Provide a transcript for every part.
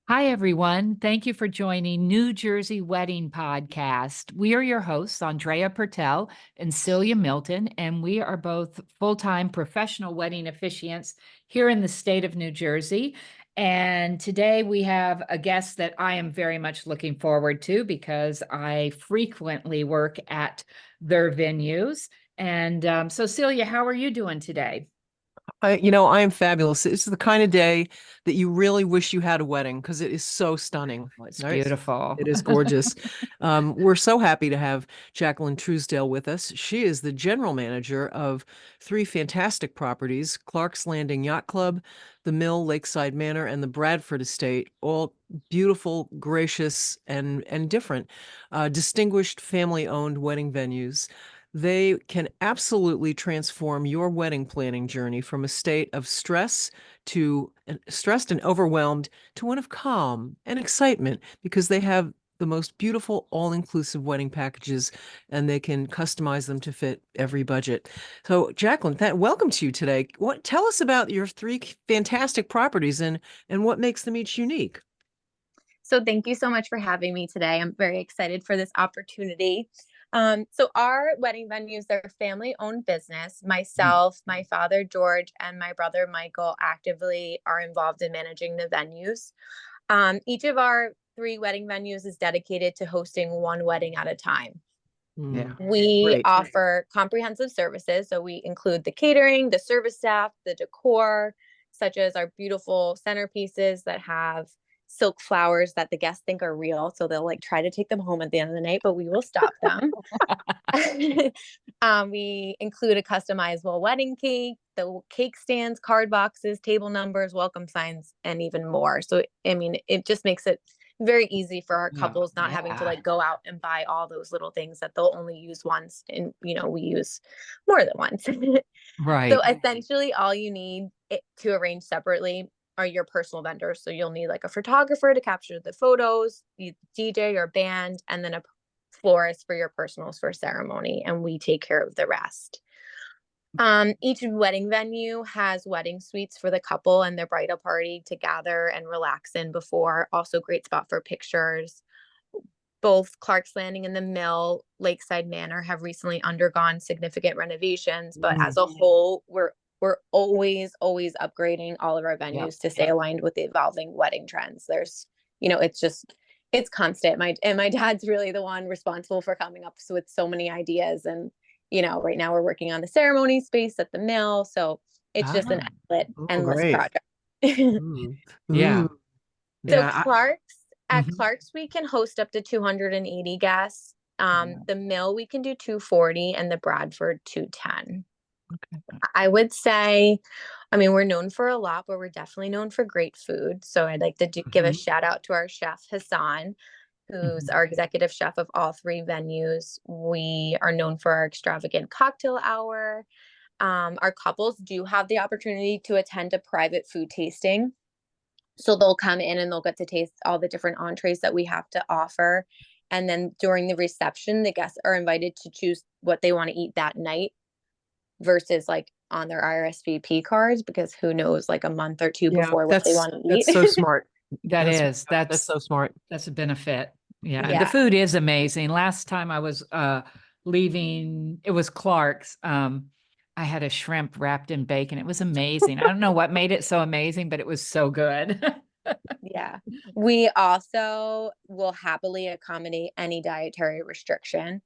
Hi, everyone. Thank you for joining New Jersey Wedding Podcast. We are your hosts, Andrea Pertel and Celia Milton, and we are both full-time professional wedding officiants here in the state of New Jersey. And today we have a guest that I am very much looking forward to because I frequently work at their venues. And so, Celia, how are you doing today? I am fabulous. It's the kind of day that you really wish you had a wedding because it is so stunning. Oh, it's Right? beautiful. It is gorgeous. We're so happy to have Jacqueline Truesdale with us. She is the general manager of three fantastic properties, Clark's Landing Yacht Club, the Mill, Lakeside Manor, and the Bradford Estate, all beautiful, gracious, and different, distinguished family-owned wedding venues. They can absolutely transform your wedding planning journey from a state of stressed and overwhelmed to one of calm and excitement because they have the most beautiful all-inclusive wedding packages and they can customize them to fit every budget. So, Jacqueline, welcome to you today. Tell us about your three fantastic properties and what makes them each unique. So thank you so much for having me today. I'm very excited for this opportunity. So our wedding venues, they're family-owned business. Myself, my father, George, and my brother, Michael, actively are involved in managing the venues. Each of our three wedding venues is dedicated to hosting one wedding at a time. Yeah. We Great. offer comprehensive services. So we include the catering, the service staff, the decor, such as our beautiful centerpieces that have silk flowers that the guests think are real. So they'll like try to take them home at the end of the night, but we will stop them. We include a customizable wedding cake, the cake stands, card boxes, table numbers, welcome signs, and even more. So, I mean, it just makes it very easy for our couples not having to like go out and buy all those little things that they'll only use once. And, we use more than once. Right. So essentially all you need to arrange separately are your personal vendors. So you'll need like a photographer to capture the photos, DJ or band, and then a florist for your personals for ceremony. And we take care of the rest. Each wedding venue has wedding suites for the couple and their bridal party to gather and relax in before. Also great spot for pictures. Both Clark's Landing and the Mill, Lakeside Manor have recently undergone significant renovations, but as a whole, we're always upgrading all of our venues to stay aligned with the evolving wedding trends. There's, it's constant. My dad's really the one responsible for coming up with so many ideas. And, right now we're working on the ceremony space at the Mill. So it's just an endless Great. project. Yeah. So Yeah. at Mhm. Clark's, we can host up to 280 guests. The Mill, we can do 240 and the Bradford 210. Okay. I would say, I mean, we're known for a lot, but we're definitely known for great food. So I'd like to give a shout out to our chef, Hassan, who's our executive chef of all three venues. We are known for our extravagant cocktail hour. Our couples do have the opportunity to attend a private food tasting. So they'll come in and they'll get to taste all the different entrees that we have to offer. And then during the reception, the guests are invited to choose what they want to eat that night versus like on their RSVP cards, because who knows like a month or two Yeah, before what they want to eat. that's so smart. That's So smart. that's a benefit. Yeah. And the Yeah. food is amazing. Last time I was leaving, it was Clark's. I had a shrimp wrapped in bacon. It was amazing. I don't know what made it so amazing, but it was so good. Yeah. We also will happily accommodate any dietary restriction.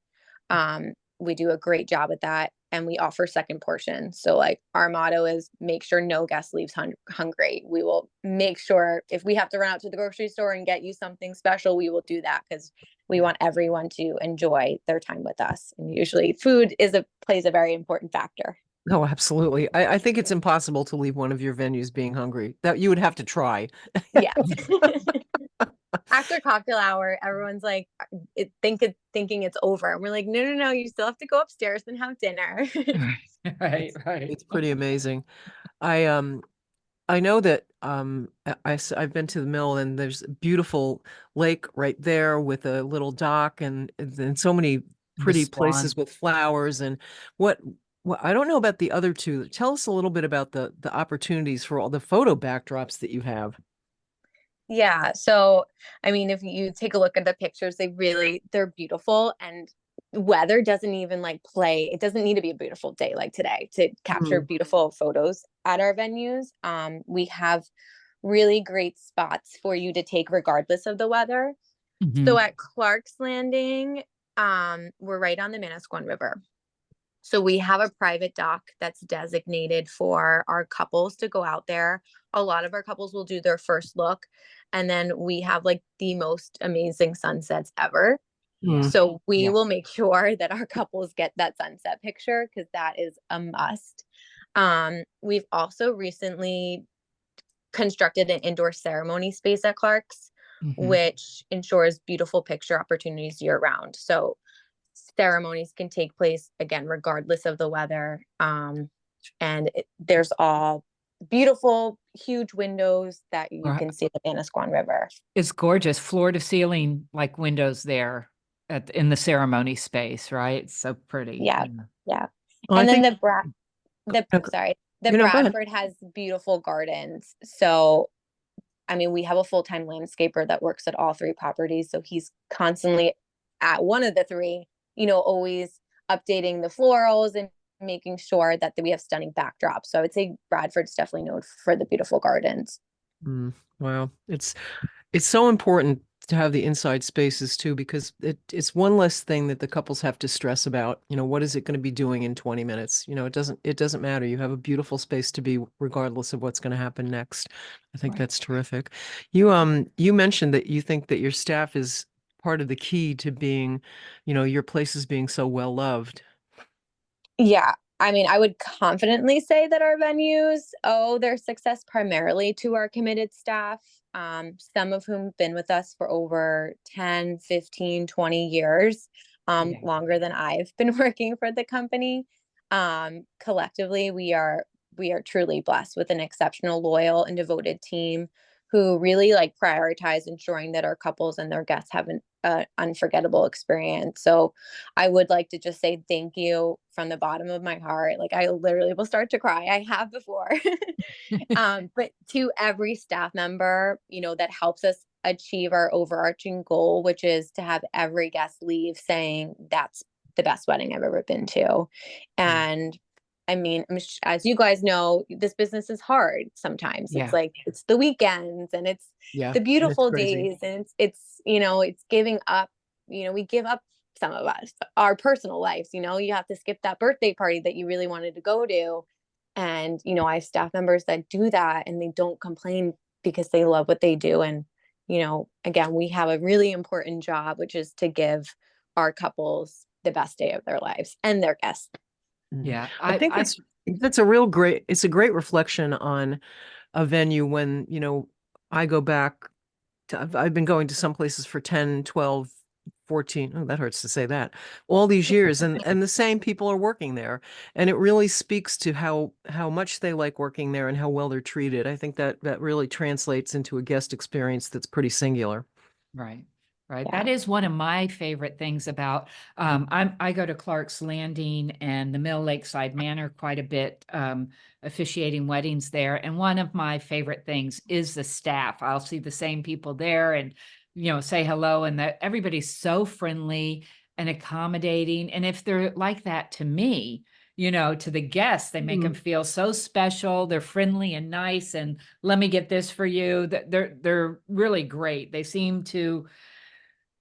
We do a great job at that. And we offer second portions. So like our motto is make sure no guest leaves hungry. We will make sure if we have to run out to the grocery store and get you something special, we will do that because we want everyone to enjoy their time with us. And usually food plays a very important factor. No, absolutely. I think it's impossible to leave one of your venues being hungry. That you would have to try. Yeah. After cocktail hour, everyone's like thinking it's over. And we're like, no, you still have to go upstairs and have dinner. Right, right. It's pretty amazing. I I know that I've been to the Mill and there's a beautiful lake right there with a little dock and so many The pretty Swan. places with flowers and what I don't know about the other two. Tell us a little bit about the opportunities for all the photo backdrops that you have. Yeah. So, I mean, if you take a look at the pictures, they're beautiful, and weather doesn't even like play. It doesn't need to be a beautiful day like today to capture Mm. beautiful photos at our venues. We have really great spots for you to take regardless of the weather. So Mhm. at Clark's Landing, we're right on the Manasquan River. So we have a private dock that's designated for our couples to go out there. A lot of our couples will do their first look, and then we have like the most amazing sunsets ever. Mm. So we Yeah. will make sure that our couples get that sunset picture because that is a must. We've also recently constructed an indoor ceremony space at Clark's, Mhm. which ensures beautiful picture opportunities year round. So ceremonies can take place again, regardless of the weather. There's all beautiful, huge windows that you Right. can see the Manasquan River. It's gorgeous, floor to ceiling, like windows there in the ceremony space, right? It's so pretty. Yeah, Yeah. yeah. Well, I And then think, I'm sorry, the go ahead. Bradford has beautiful gardens. So I mean, we have a full-time landscaper that works at all three properties. So he's constantly at one of the three, always updating the florals and making sure that we have stunning backdrops. So I would say Bradford's definitely known for the beautiful gardens. Mm, wow. It's so important to have the inside spaces too, because it's one less thing that the couples have to stress about. What is it going to be doing in 20 minutes? It doesn't matter. You have a beautiful space to be regardless of what's going to happen next. I think Right. that's terrific. You mentioned that you think that your staff is part of the key to being, your places being so well loved. Yeah. I mean, I would confidently say that our venues owe their success primarily to our committed staff, some of whom have been with us for over 10, 15, 20 years, Yeah. longer than I've been working for the company. Collectively, we are truly blessed with an exceptional, loyal, and devoted team who really like prioritize ensuring that our couples and their guests have an unforgettable experience. So I would like to just say thank you from the bottom of my heart. Like I literally will start to cry. I have before. But to every staff member, that helps us achieve our overarching goal, which is to have every guest leave saying that's the best wedding I've ever been to. Yeah. And I mean, as you guys know, this business is hard sometimes. It's Yeah. like it's the weekends and it's Yeah, the it's beautiful crazy. days and it's giving up, we give up some of us our personal lives. You have to skip that birthday party that you really wanted to go to. And I have staff members that do that and they don't complain because they love what they do. And again, we have a really important job, which is to give our couples the best day of their lives and their guests. Mm. Yeah. I think that's it's a great reflection on a venue when, I go back I've been going to some places for 10, 12, 14. Oh, that hurts to say that. All these years and the same people are working there. And it really speaks to how much they like working there and how well they're treated. I think that really translates into a guest experience that's pretty singular. Right. Right. Yeah. That is one of my favorite things about I go to Clark's Landing and the Mill Lakeside Manor quite a bit, officiating weddings there. And one of my favorite things is the staff. I'll see the same people there and say hello, and that everybody's so friendly and accommodating. And if they're like that to me, to the guests, they make them Mm. feel so special. They're friendly and nice, and let me get this for you. They're really great. They seem to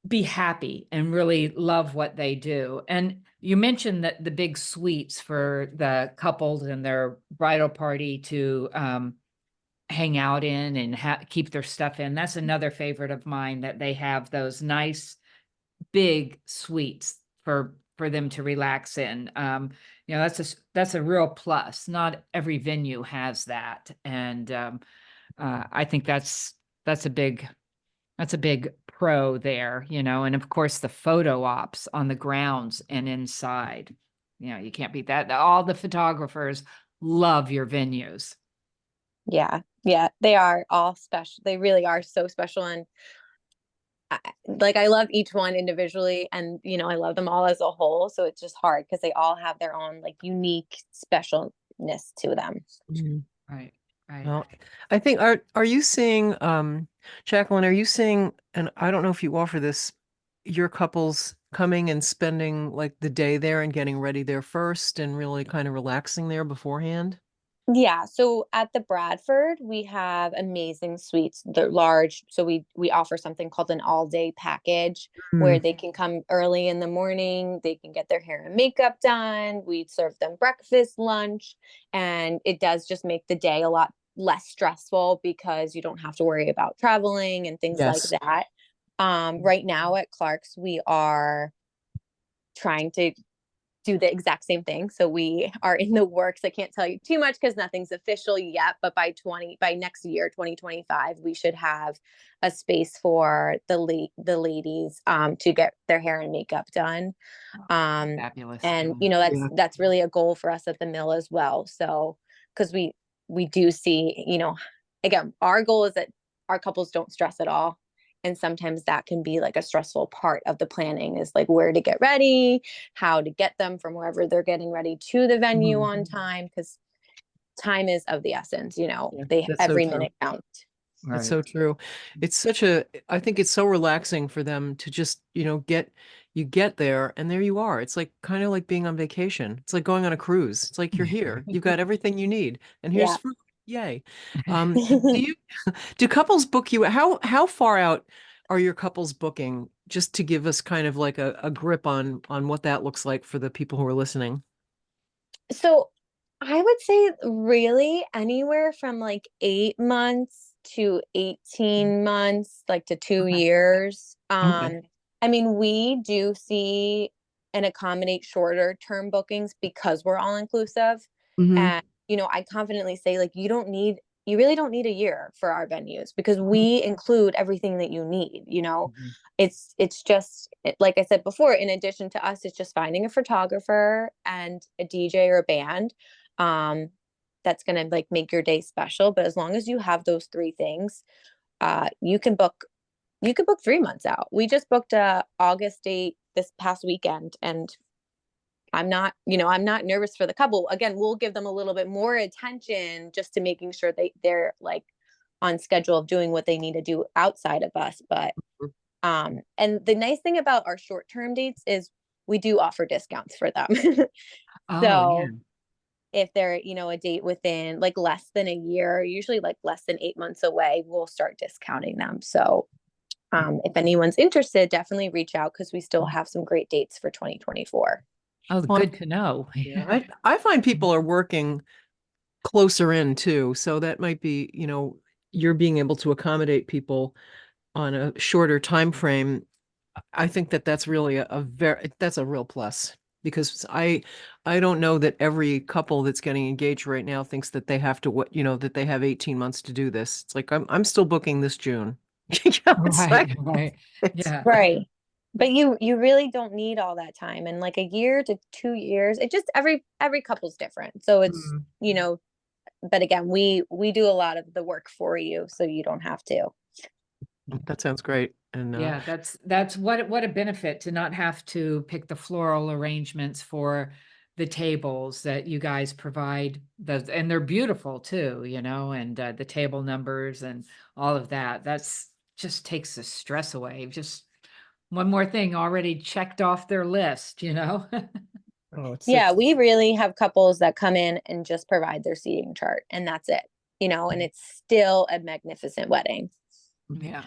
be happy and really love what they do. And you mentioned that the big suites for the couples and their bridal party to hang out in and keep their stuff in. That's another favorite of mine, that they have those nice big suites for them to relax in. That's a real plus. Not every venue has that, and I think that's a big that's a big pro there, and of course the photo ops on the grounds and inside. You can't beat that. All the photographers love your venues. Yeah. Yeah. They are all special. They really are so special. And I love each one individually and, I love them all as a whole. So it's just hard because they all have their own like unique specialness to them. Mhm. Right, right. Well, I think are you seeing Jacqueline, are you seeing, and I don't know if you offer this, your couples coming and spending like the day there and getting ready there first and really kind of relaxing there beforehand? Yeah, so at the Bradford, we have amazing suites. They're large, so we offer something called an all-day package where Mm, they can come early in the morning, they can get their hair and makeup done, we serve them breakfast, lunch, and it does just make the day a lot less stressful because you don't have to worry about traveling and things like yes. that. Right now at Clark's, we are trying to do the exact same thing. So we are in the works. I can't tell you too much because nothing's official yet, but by next year, 2025, we should have a space for the ladies to get their hair and makeup done. Um Fabulous. and Yeah. Yeah. that's really a goal for us at the mill as well. So because we do see, again, our goal is that our couples don't stress at all. And sometimes that can be like a stressful part of the planning is like where to get ready, how to get them from wherever they're getting ready to the venue Mhm. on time, because time is of the essence, Yeah, they that's so every true. minute counts. That's Right. so true. I think it's so relaxing for them to just, you get there and there you are. It's like kind of like being on vacation. It's like going on a cruise. It's like you're here. You've got everything you need and here's Yeah. food. Yay. Do you, do couples book you? How far out are your couples booking? Just to give us kind of like a grip on what that looks like for the people who are listening. So I would say really anywhere from like 8 months to 18 months, like to two Okay. years. Okay. I mean, we do see and accommodate shorter term bookings because we're all inclusive. Hmm. And, I confidently say like you really don't need a year for our venues because we include everything that you need, Mhm. it's just like I said before, in addition to us, it's just finding a photographer and a DJ or a band um that's going to like make your day special. But as long as you have those three things, you could book 3 months out. We just booked a August date this past weekend, and I'm not nervous for the couple. Again, we'll give them a little bit more attention just to making sure they're like on schedule of doing what they need to do outside of us. But and the nice thing about our short-term dates is we do offer discounts for them. Oh, yeah. So if they're, a date within like less than a year, usually like less than 8 months away, we'll start discounting them. So if anyone's interested, definitely reach out because we still have some great dates for 2024. Oh, Well, good to know. yeah, I find people are working closer in too. So that might be, you're being able to accommodate people on a shorter time frame. I think that that's really that's a real plus because I don't know that every couple that's getting engaged right now thinks that they have to what, that they have 18 months to do this. It's like I'm still booking this June. It's Right, like right. it's Yeah. Right. But you really don't need all that time. And like a year to 2 years, it just every couple's different. So it's, Mm, but again, we do a lot of the work for you so you don't have to. that sounds great. And Yeah, that's what a benefit to not have to pick the floral arrangements for the tables that you guys provide those, and they're beautiful too, and the table numbers and all of that. That's just takes the stress away. Just one more thing already checked off their list. oh, it's Yeah, it's we really have couples that come in and just provide their seating chart and that's it, and it's still a magnificent wedding. Yeah.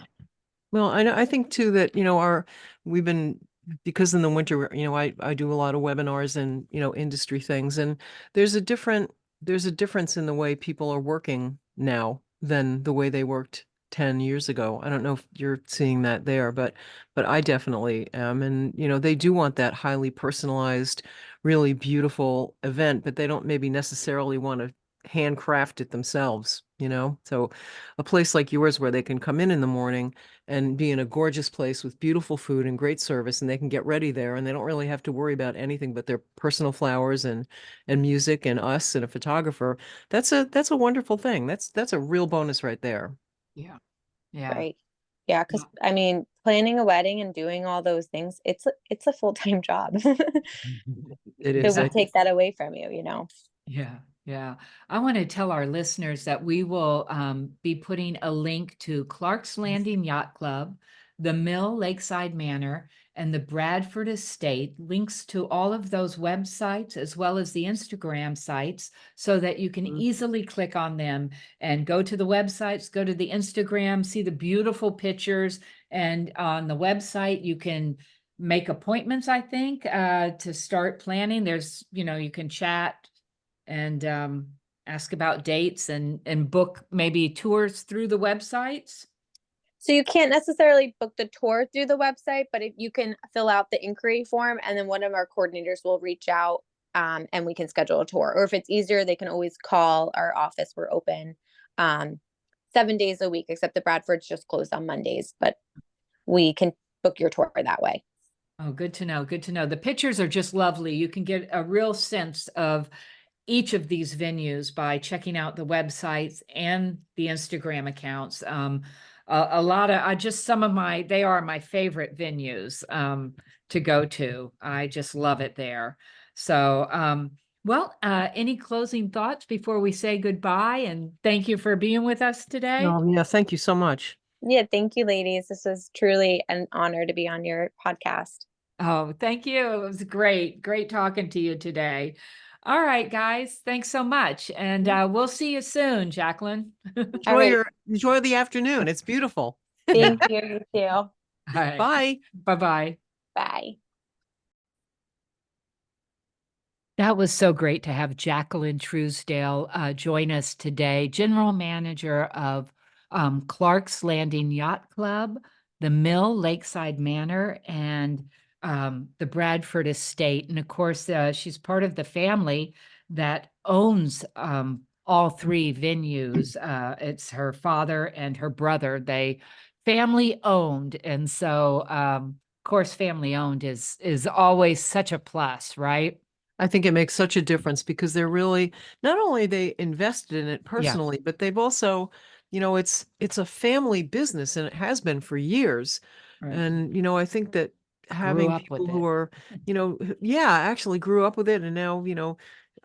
Well, I think too that, we've been, because in the winter, I do a lot of webinars and, industry things, and there's a different, there's a difference in the way people are working now than the way they worked 10 years ago. I don't know if you're seeing that there, but I definitely am. And, they do want that highly personalized, really beautiful event, but they don't maybe necessarily want to handcraft it themselves. So a place like yours where they can come in the morning and be in a gorgeous place with beautiful food and great service, and they can get ready there and they don't really have to worry about anything but their personal flowers and music and us and a photographer. That's a wonderful thing. That's a real bonus right there. Yeah. Yeah. Right. Yeah, because I mean, planning a wedding and doing all those things, it's a full-time job. It So is. we take that away from you, Yeah. Yeah. I want to tell our listeners that we will be putting a link to Clark's Landing Yacht Club, the Mill Lakeside Manor, and the Bradford Estate, links to all of those websites as well as the Instagram sites, so that you can Mhm. easily click on them and go to the websites, go to the Instagram, see the beautiful pictures. And on the website, you can make appointments, I think, to start planning. There's, you can chat and ask about dates and book maybe tours through the websites. So you can't necessarily book the tour through the website, but if you can fill out the inquiry form, and then one of our coordinators will reach out, and we can schedule a tour. Or if it's easier, they can always call our office. We're open 7 days a week, except the Bradford's just closed on Mondays, but we can book your tour that way. Oh, good to know. Good to know. The pictures are just lovely. You can get a real sense of each of these venues by checking out the websites and the Instagram accounts. A lot of, they are my favorite venues to go to. I just love it there. So, any closing thoughts before we say goodbye? And thank you for being with us today. Yeah, thank you so much. Yeah, thank you, ladies. This was truly an honor to be on your podcast. Oh, thank you. It was great. Great talking to you today. All right, guys. Thanks so much. And we'll see you soon, Jacqueline. All right. Enjoy the afternoon. It's beautiful. Thank you. You too. All right. Bye. Bye-bye. Bye. That was so great to have Jacqueline Truesdale join us today, General Manager of Clark's Landing Yacht Club, the Mill Lakeside Manor, and the Bradford Estate. And of course, she's part of the family that owns all three venues. It's her father and her brother. They family owned. And so, of course, family owned is always such a plus, right? I think it makes such a difference because they're really not only they invested in it Yeah. personally, but they've also, it's a family business and it has been for years. Right. And, I think that Grew having up people with who it. are, yeah, actually grew up with it. And now,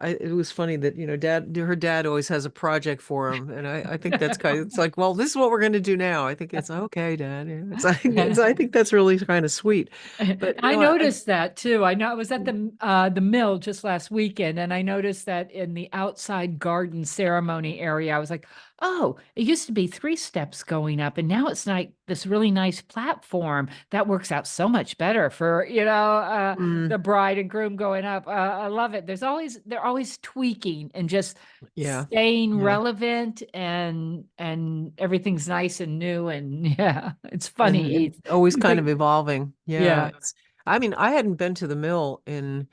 it was funny that, her dad always has a project for him. And I think that's it's like, well, this is what we're going to do now. I think it's okay, Dad. Yeah, I think that's really kind of sweet. But, I noticed that too. I know I was at the mill just last weekend, and I noticed that in the outside garden ceremony area, I was like, oh, it used to be 3 steps going up, and now it's like this really nice platform that works out so much better for, the bride and groom going up. I love it. They're always tweaking and just yeah. staying Yeah. relevant, and everything's nice and new, and yeah, it's And funny. always kind of evolving. Yeah. Yeah. I mean, I hadn't been to the mill in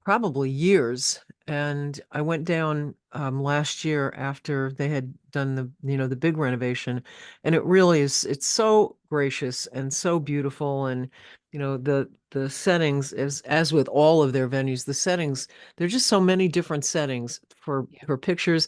probably years. And I went down last year after they had done the big renovation. And it really it's so gracious and so beautiful. And, the settings as with all of their venues, the settings, there's just so many different settings for pictures.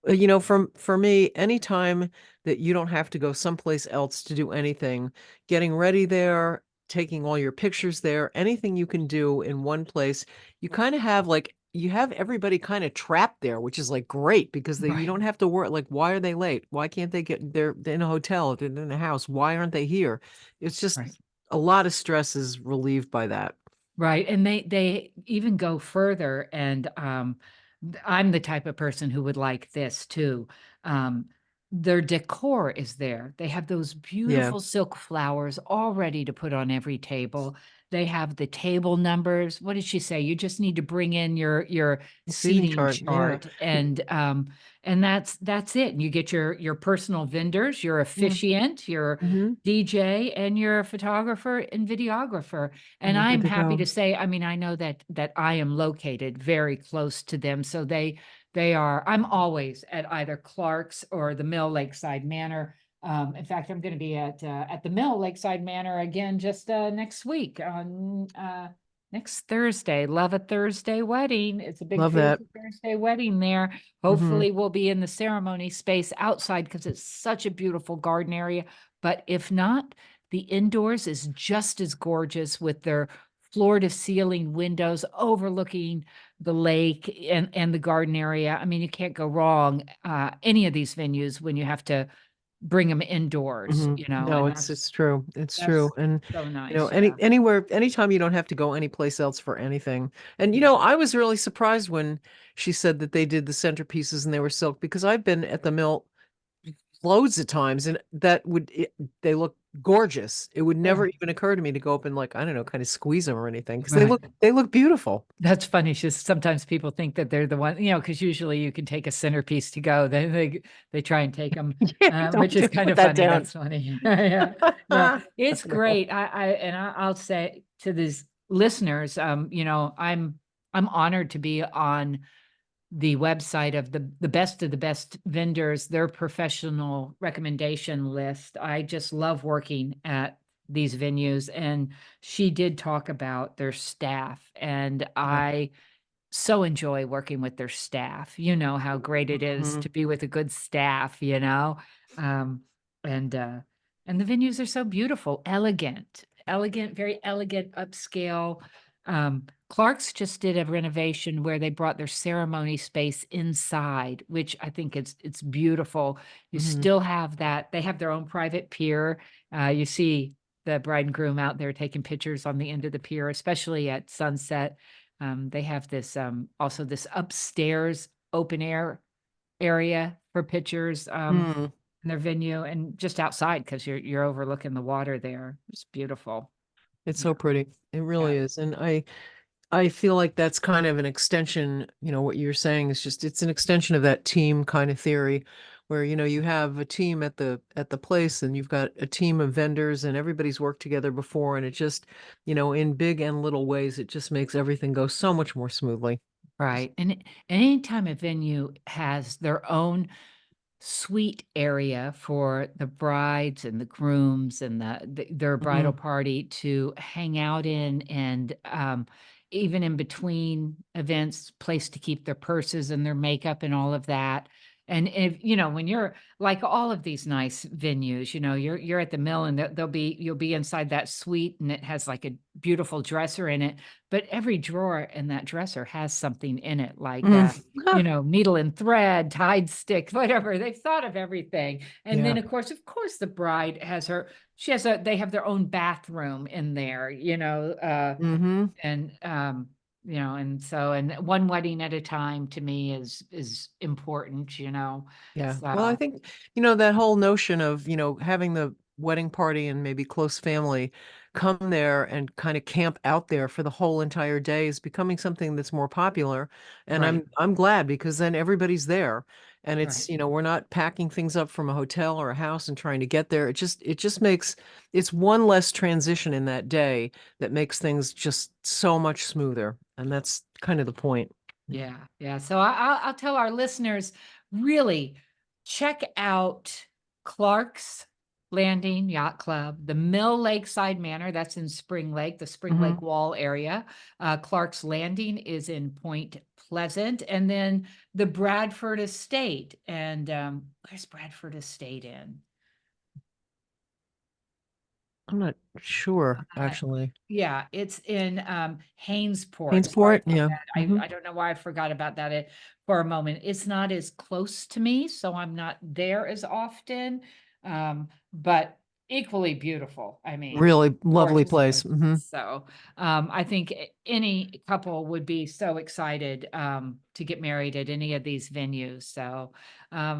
For me, anytime that you don't have to go someplace else to do anything, getting ready there, taking all your pictures there, anything you can do in one place, you kind of have you have everybody kind of trapped there, which is like great because you Right. don't have to worry, like, why are they late? Why can't they they're in a hotel, they're in a house? Why aren't they here? It's just Right. a lot of stress is relieved by that. Right. And they even go further. And I'm the type of person who would like this too. Um, their decor is there. They have those Yeah. beautiful silk flowers all ready to put on every table. They have the table numbers. What did she say? You just need to bring in your Seating seating chart. Yeah. chart, and that's it. And you get your personal vendors, your Yeah. officiant, your Hmm. DJ, and your photographer and videographer. And And you're good I'm to happy go. to say, I mean, I know that I am located very close to them. So I'm always at either Clark's or the Mill Lakeside Manor. In fact, I'm going to be at the Mill Lakeside Manor again just next week on next Thursday. Love a Thursday wedding. It's a big Love that. fancy Thursday wedding there. Hmm. Hopefully, we'll be in the ceremony space outside because it's such a beautiful garden area. But if not, the indoors is just as gorgeous with their floor to ceiling windows overlooking the lake and the garden area. I mean, you can't go wrong, any of these venues when you have to bring them indoors, Mhm. you know, No, and it's true. It's that's true. And so you know, nice. Yeah. anytime you don't have to go anyplace else for anything. And you Yeah. know, I was really surprised when she said that they did the centerpieces and they were silk, because I've been at the mill loads of times and they look gorgeous. It would Yeah. never even occur to me to go up and, like, I don't know, kind of squeeze them or anything, because Right. they look beautiful. That's funny. It's just sometimes people think that they're the one, you know, because usually you can take a centerpiece to go. They try and take them, Yeah, which is don't kind put of that funny. down. That's funny. Yeah, yeah, it's No. great. I'll say to these listeners, you know, I'm honored to be on the website of the best vendors, their professional recommendation list. I just love working at these venues, and she did talk about their staff, and Yeah. I so enjoy working with their staff. You know how great it is Mhm. to be with a good staff, you know? Um, and and the venues are so beautiful, elegant, very elegant, upscale. Clark's just did a renovation where they brought their ceremony space inside, which I think it's beautiful. You Mhm. still have that. They have their own private pier. You see the bride and groom out there taking pictures on the end of the pier, especially at sunset. They have this also this upstairs open air area for pictures Mm. in their venue, and just outside because you're overlooking the water there. It's beautiful. It's Yeah. so pretty. It Yeah. really is. And I feel like that's kind of an extension, what you're saying is just, it's an extension of that team kind of theory where, you have a team at the place, and you've got a team of vendors, and everybody's worked together before, and it just, in big and little ways, it just makes everything go so much more smoothly. Right. And anytime a venue has their own suite area for the brides and the grooms and their bridal Mhm. party to hang out in, and even in between events, place to keep their purses and their makeup and all of that. And if you know, when you're like all of these nice venues, you know, you're at the mill, and you'll be inside that suite, and it has like a beautiful dresser in it, but every drawer in that dresser has something in it, like Mm. you know, needle and thread, Tide stick, whatever. They've thought of everything. And Yeah. then of course, the bride has they have their own bathroom in there, you know, Hmm. and you know, and one wedding at a time to me is important, you know. Yeah. Well, I So think, that whole notion of, having the wedding party and maybe close family come there and kind of camp out there for the whole entire day is becoming something that's more popular. And right, I'm glad, because then everybody's there. And right. it's, we're not packing things up from a hotel or a house and trying to get there. It just makes it's one less transition in that day that makes things just so much smoother. And that's kind of the point. Yeah, yeah. So I'll tell our listeners, really check out Clark's Landing Yacht Club, the Mill Lakeside Manor, that's in Spring Lake, the Spring Hmm. Lake Wall area. Clark's Landing is in Point Pleasant, and then the Bradford Estate. And where's Bradford Estate in? I'm not sure, Uh, actually. yeah, it's in Hainesport. Sorry Hainesport, about yeah. that. Hmm. I don't know why I forgot about that for a moment. It's not as close to me, so I'm not there as often. But equally beautiful. I mean, Really lovely gorgeous place. place. Hmm. So I think any couple would be so excited to get married at any of these venues. So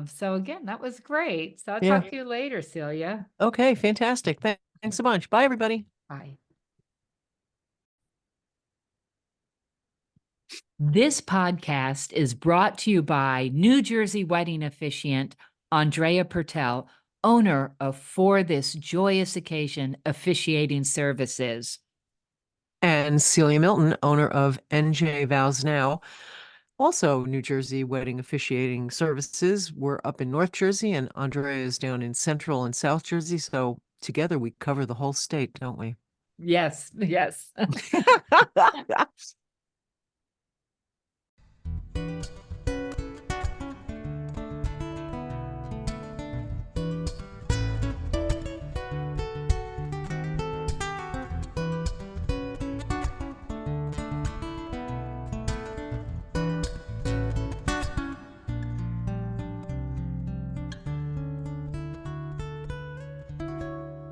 so again, that was great. So I'll Yeah. talk to you later, Celia. Okay, fantastic. Thanks a bunch. Bye, everybody. Bye. This podcast is brought to you by New Jersey wedding officiant Andrea Pertel, owner of For This Joyous Occasion Officiating Services. And Celia Milton, owner of NJ Vows Now, also New Jersey wedding officiating services. We're up in North Jersey, and Andrea is down in Central and South Jersey. So together we cover the whole state, don't we? Yes, yes.